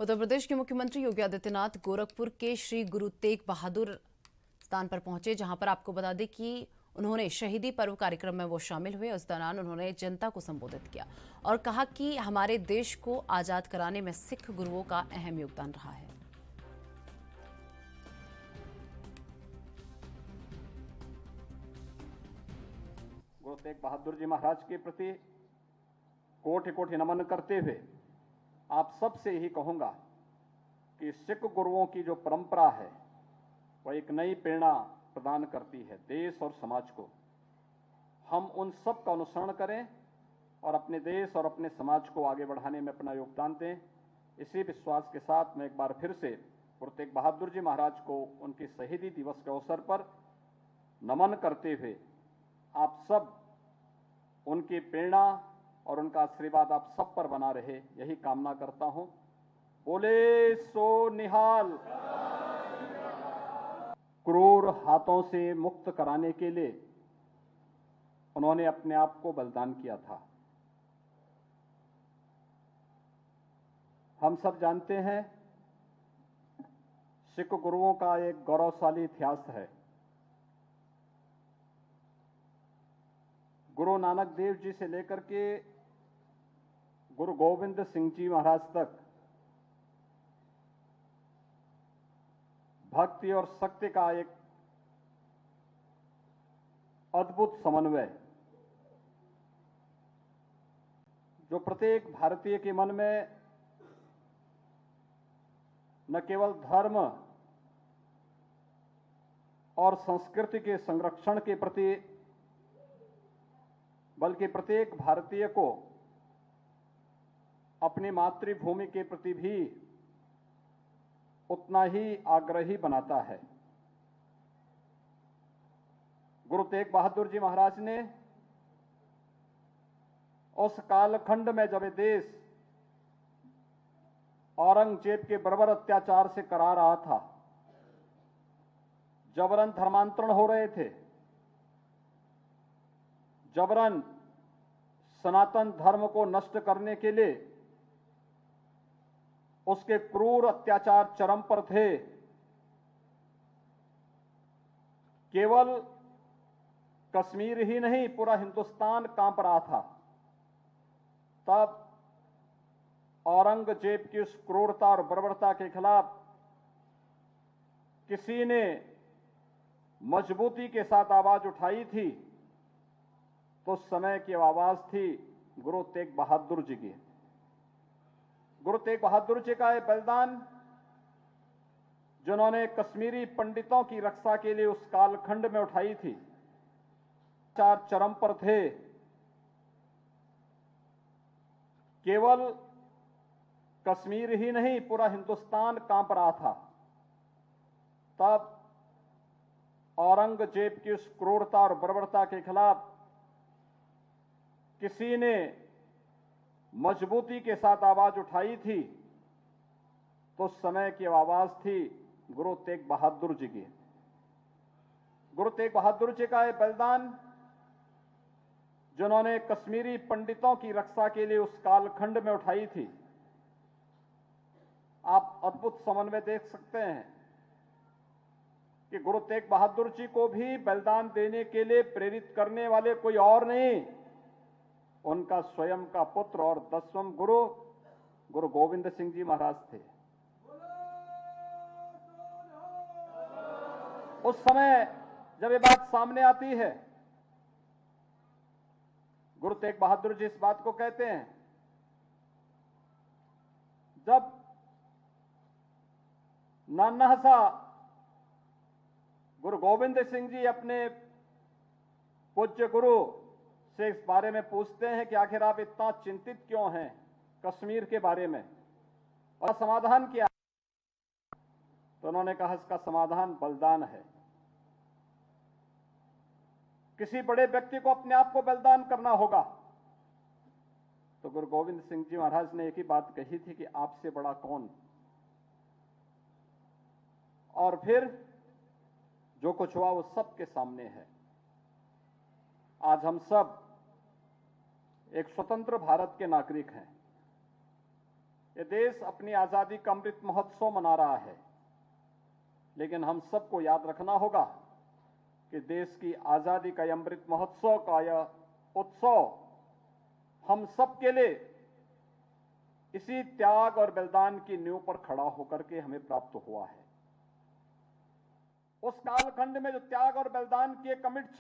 उत्तर प्रदेश के मुख्यमंत्री योगी आदित्यनाथ गोरखपुर के श्री गुरु तेग बहादुर स्थान पर पहुंचे, जहां पर आपको बता दें कि उन्होंने शहीदी पर्व कार्यक्रम में वो शामिल हुए। उस दौरान उन्होंने जनता को संबोधित किया और कहा कि हमारे देश को आजाद कराने में सिख गुरुओं का अहम योगदान रहा है। गुरु तेग बहादुर जी महाराज के प्रति कोटि कोटि नमन करते हुए आप सबसे यही कहूंगा कि सिख गुरुओं की जो परंपरा है वह एक नई प्रेरणा प्रदान करती है देश और समाज को। हम उन सब का अनुसरण करें और अपने देश और अपने समाज को आगे बढ़ाने में अपना योगदान दें। इसी विश्वास के साथ मैं एक बार फिर से गुरु तेग बहादुर जी महाराज को उनके शहीदी दिवस के अवसर पर नमन करते हुए आप सब उनकी प्रेरणा और उनका आशीर्वाद आप सब पर बना रहे, यही कामना करता हूं। बोले सो निहाल। क्रूर हाथों से मुक्त कराने के लिए उन्होंने अपने आप को बलिदान किया था। हम सब जानते हैं सिख गुरुओं का एक गौरवशाली इतिहास है। गुरु नानक देव जी से लेकर के गुरु गोविंद सिंह जी महाराज तक भक्ति और शक्ति का एक अद्भुत समन्वय जो प्रत्येक भारतीय के मन में न केवल धर्म और संस्कृति के संरक्षण के प्रति बल्कि प्रत्येक भारतीय को अपनी मातृभूमि के प्रति भी उतना ही आग्रही बनाता है। गुरु तेग बहादुर जी महाराज ने उस कालखंड में जब देश औरंगजेब के बर्बर अत्याचार से करा रहा था, जबरन धर्मांतरण हो रहे थे, जबरन सनातन धर्म को नष्ट करने के लिए उसके क्रूर अत्याचार चरम पर थे। केवल कश्मीर ही नहीं, पूरा हिंदुस्तान कांप रहा था। तब औरंगजेब की उस क्रूरता और बर्बरता के खिलाफ किसी ने मजबूती के साथ आवाज उठाई थी, तो उस समय की आवाज थी गुरु तेग बहादुर जी की। गुरु तेग बहादुर जी का यह बलिदान, जिन्होंने कश्मीरी पंडितों की रक्षा के लिए उस कालखंड में उठाई थी, चार चरम पर थे। केवल कश्मीर ही नहीं, पूरा हिंदुस्तान कांप रहा था। तब औरंगजेब की उस क्रूरता और बर्बरता के खिलाफ किसी ने मजबूती के साथ आवाज उठाई थी, तो उस समय की आवाज थी गुरु तेग बहादुर जी की। गुरु तेग बहादुर जी का यह बलिदान, जिन्होंने कश्मीरी पंडितों की रक्षा के लिए उस कालखंड में उठाई थी, आप अद्भुत समन्वय देख सकते हैं कि गुरु तेग बहादुर जी को भी बलिदान देने के लिए प्रेरित करने वाले कोई और नहीं, उनका स्वयं का पुत्र और 10वें गुरु गुरु गोविंद सिंह जी महाराज थे। उस समय जब ये बात सामने आती है, गुरु तेग बहादुर जी इस बात को कहते हैं, जब नन्हा सा गुरु गोविंद सिंह जी अपने पूज्य गुरु से इस बारे में पूछते हैं कि आखिर आप इतना चिंतित क्यों हैं कश्मीर के बारे में, और समाधान क्या, तो उन्होंने कहा इसका समाधान बलिदान है। किसी बड़े व्यक्ति को अपने आप को बलिदान करना होगा, तो गुरु गोविंद सिंह जी महाराज ने एक ही बात कही थी कि आपसे बड़ा कौन। और फिर जो कुछ हुआ वो सबके सामने है। आज हम सब एक स्वतंत्र भारत के नागरिक हैं। ये देश अपनी आजादी का अमृत महोत्सव मना रहा है, लेकिन हम सबको याद रखना होगा कि देश की आजादी का यह अमृत महोत्सव का यह उत्सव हम सबके लिए इसी त्याग और बलिदान की नींव पर खड़ा होकर के हमें प्राप्त हुआ है। उस कालखंड में जो त्याग और बलिदान की एक अमिट